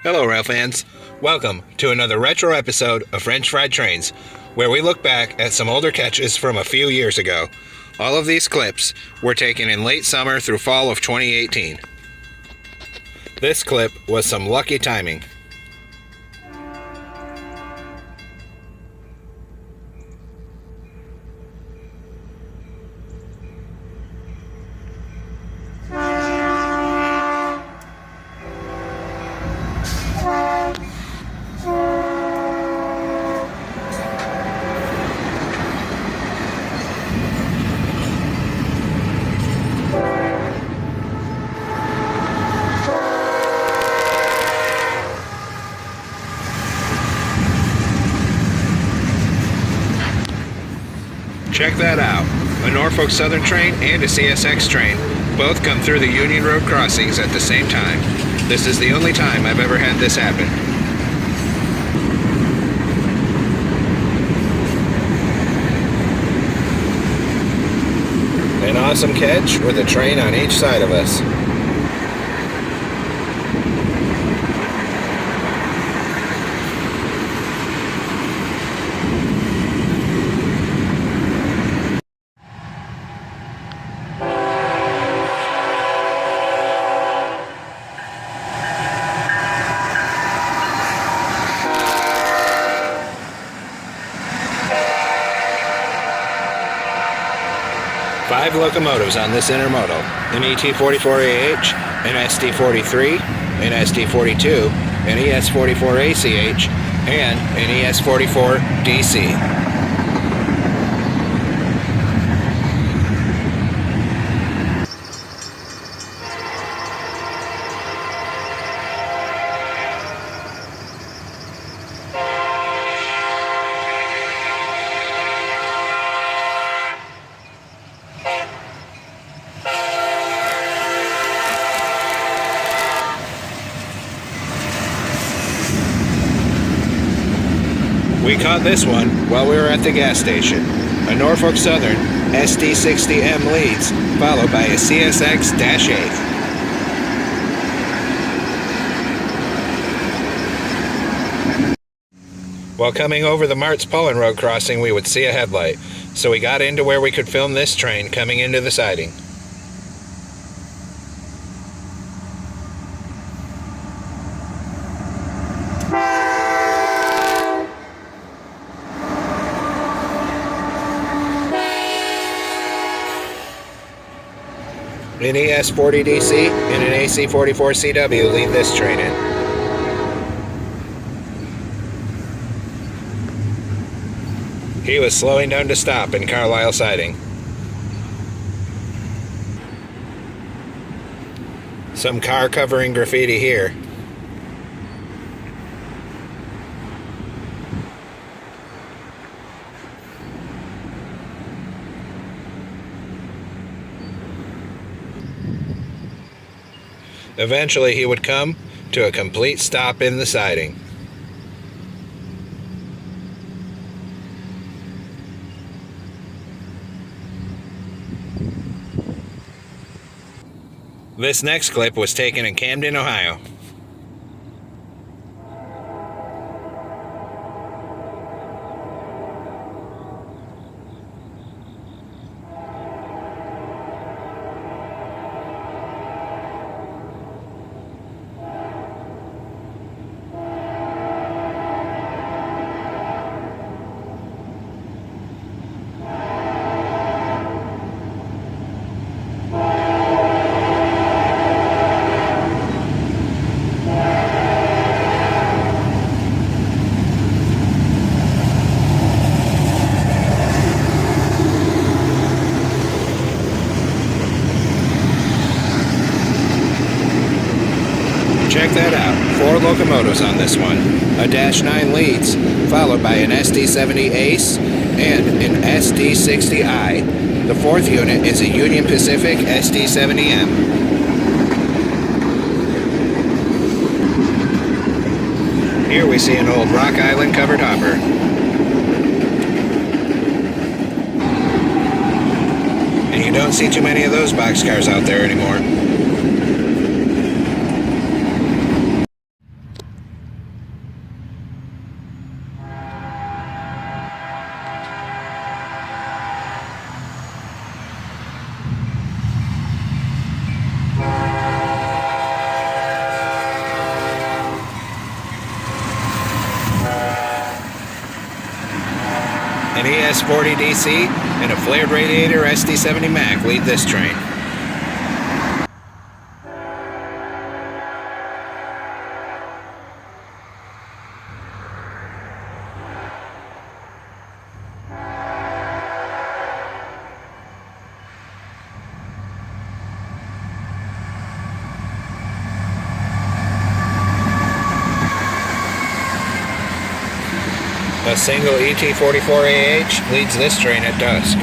Hello, rail fans. Welcome to another retro episode of French Fried Trains, where we look back at some older catches from a few years ago. All of these clips were taken in late summer through fall of 2018. This clip was some lucky timing. Check that out. A Norfolk Southern train and a CSX train both come through the Union Road crossings at the same time. This is the only time I've ever had this happen. An awesome catch with a train on each side of us. Five locomotives on this intermodal: an ET44AH, an sd50-3, an sd40-2, an ES44ACH, and an ES44DC. We caught this one while we were at the gas station. A Norfolk Southern SD60M leads, followed by a CSX-8. While coming over the Martz Pullen Road crossing, we would see a headlight, so we got into where we could film this train coming into the siding. An ES40DC and an AC44CW lead this train in. He was slowing down to stop in Carlisle siding. Some car covering graffiti here. Eventually, he would come to a complete stop in the siding. This next clip was taken in Camden, Ohio. Check that out, 4 locomotives on this one. A -9 leads, followed by an SD70 Ace and an SD60I. The 4th unit is a Union Pacific SD70M. Here we see an old Rock Island covered hopper. And you don't see too many of those boxcars out there anymore. An ES40 DC and a flared radiator sd90mac lead this train. A single ET44AH leads this train at dusk.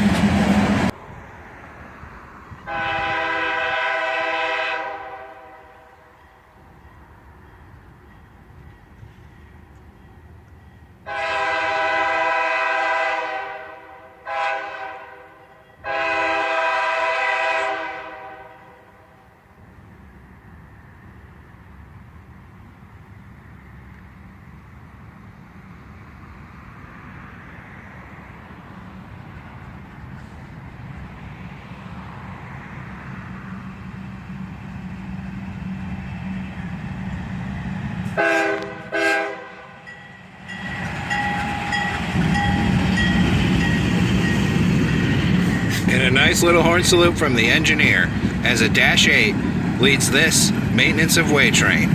And a nice little horn salute from the engineer as a Dash 8 leads this maintenance of way train.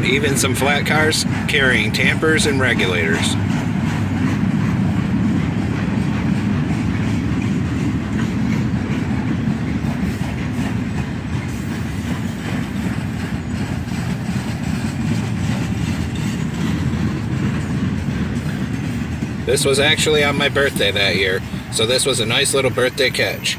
Even some flat cars carrying tampers and regulators. This was actually on my birthday that year, so this was a nice little birthday catch.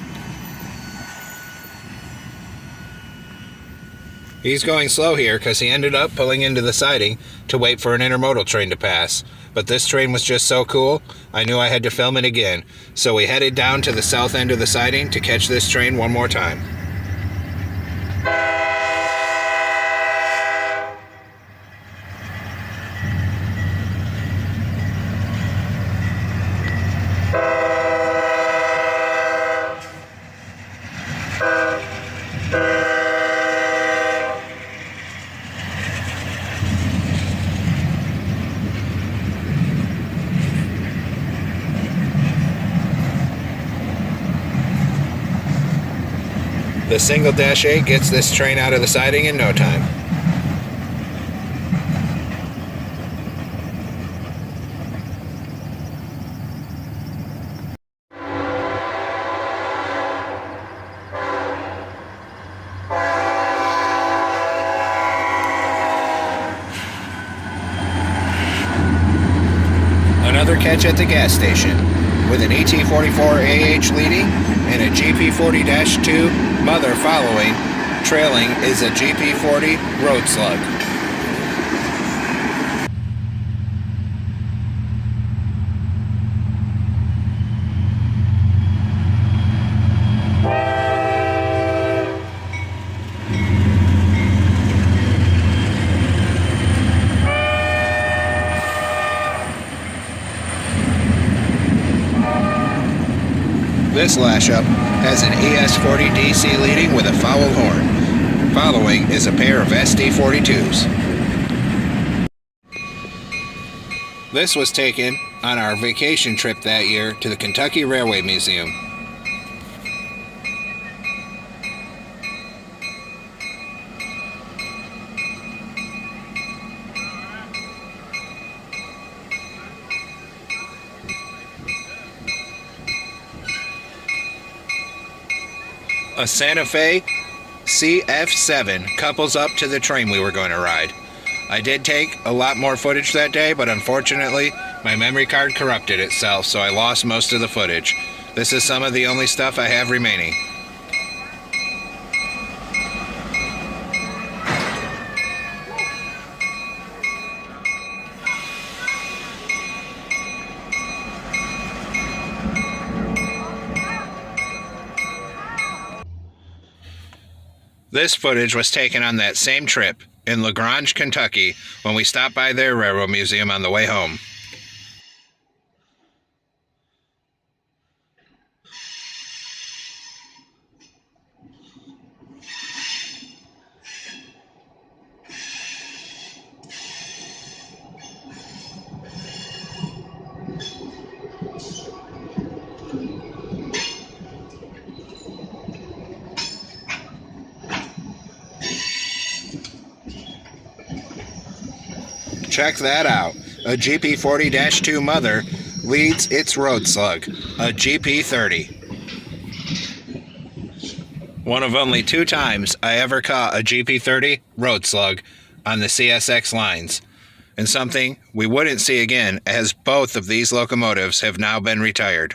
He's going slow here because he ended up pulling into the siding to wait for an intermodal train to pass. But this train was just so cool, I knew I had to film it again. So we headed down to the south end of the siding to catch this train one more time. The single Dash 8 gets this train out of the siding in no time. Another catch at the gas station, with an ET44AH leading and a GP40-2 mother following. Trailing is a GP40 road slug. This lash-up has an ES40 DC leading with a foul horn. Following is a pair of SD42s. This was taken on our vacation trip that year to the Kentucky Railway Museum. A Santa Fe CF7 couples up to the train we were going to ride. I did take a lot more footage that day, but unfortunately my memory card corrupted itself, so I lost most of the footage. This is some of the only stuff I have remaining. This footage was taken on that same trip in LaGrange, Kentucky, when we stopped by their railroad museum on the way home. Check that out. A GP40-2 mother leads its road slug, a GP30. One of only 2 times I ever caught a GP30 road slug on the CSX lines, and something we wouldn't see again as both of these locomotives have now been retired.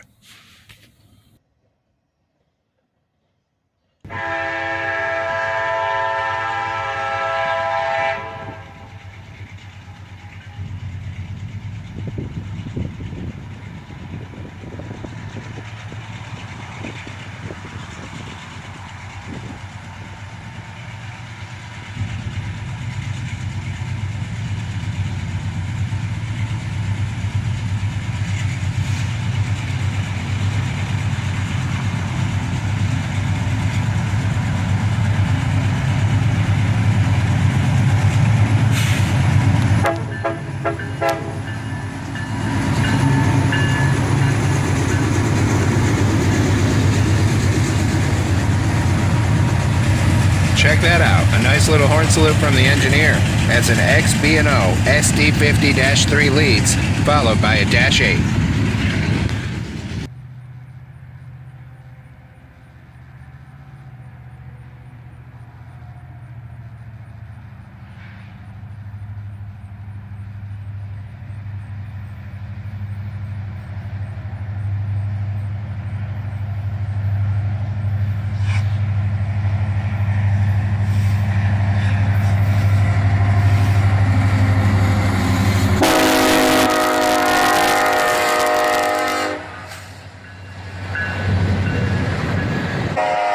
Check that out, a nice little horn salute from the engineer as an XB&O sd50-3 leads, followed by a -8.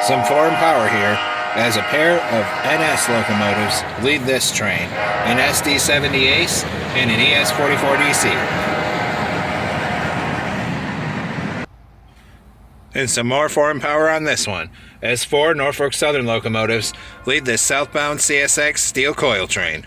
Some foreign power here, as a pair of NS locomotives lead this train, an SD70 Ace and an ES44DC. And some more foreign power on this one, as 4 Norfolk Southern locomotives lead this southbound CSX steel coil train.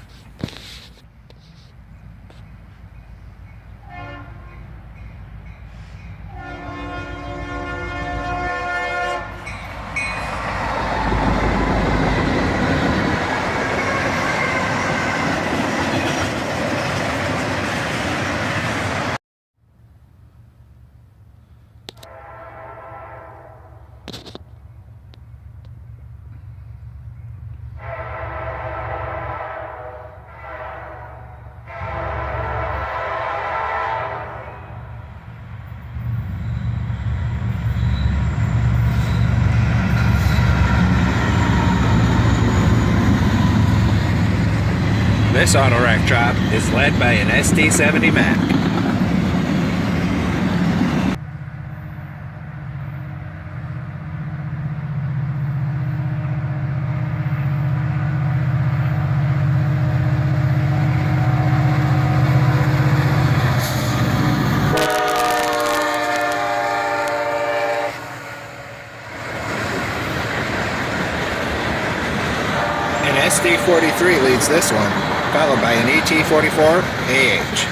This auto rack drop is led by an sd90mac. An sd43 leads this one, followed by an ET44AH.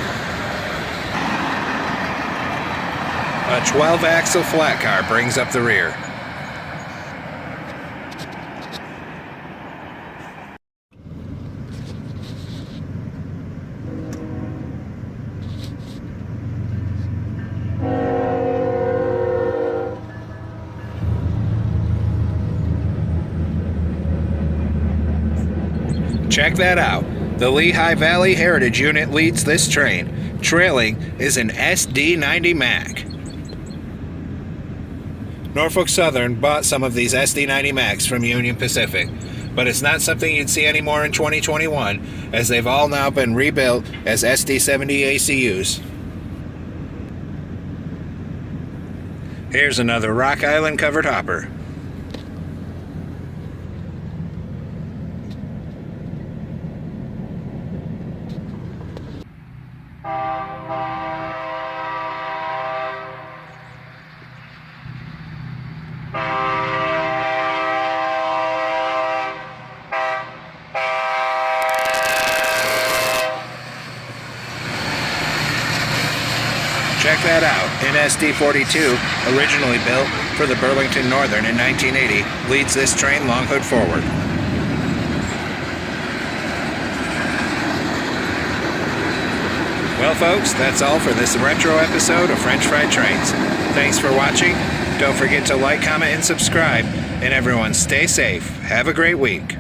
A 12-axle flat car brings up the rear. Check that out. The Lehigh Valley Heritage Unit leads this train. Trailing is an sd90mac. Norfolk Southern bought some of these sd90macs from Union Pacific, but it's not something you'd see anymore in 2021, as they've all now been rebuilt as sd70 ACUs. Here's another Rock Island covered hopper. Check that out. An SD42, originally built for the Burlington Northern in 1980, leads this train long hood forward. Well, folks, that's all for this retro episode of French Fried Trains. Thanks for watching. Don't forget to like, comment, and subscribe. And everyone, stay safe. Have a great week.